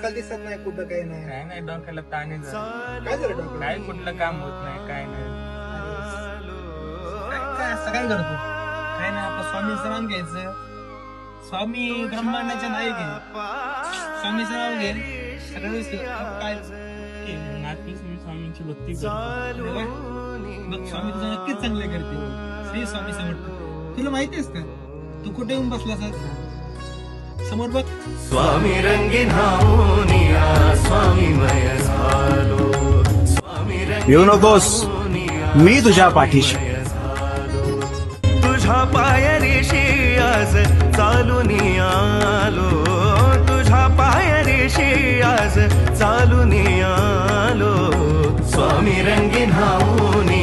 डोक्याला दिसत नाही कुठं काही नाही. काय नाही डोक्याला ताण आहे जरा. काय झालं डोक्याला? काय कुठलं काम होत नाही काय नाही. काय असं काय करतो? काय नाही आपलं स्वामींचं नाव घ्यायचं. स्वामी ब्रह्मांडाचे नायक आहे. स्वामीचं नाव घे सगळं विसर. काय नातीच मी स्वामींची भक्ती करतो. बघ स्वामी तुझं नक्कीच चांगलं करते. श्री स्वामी समर्थ. तुला माहितीयस का तू कुठे येऊन बसलास आज? समोर बघ. स्वामी रंगीन हाऊनिया स्वामीमय झालो. स्वामी येऊ नकोस, मी तुझ्या पाठीशी. तुझ्या पायरीशी आज चालून आलो. तुझ्या पायरीशी आज चालून आलो. स्वामी रंगीन हाऊनिया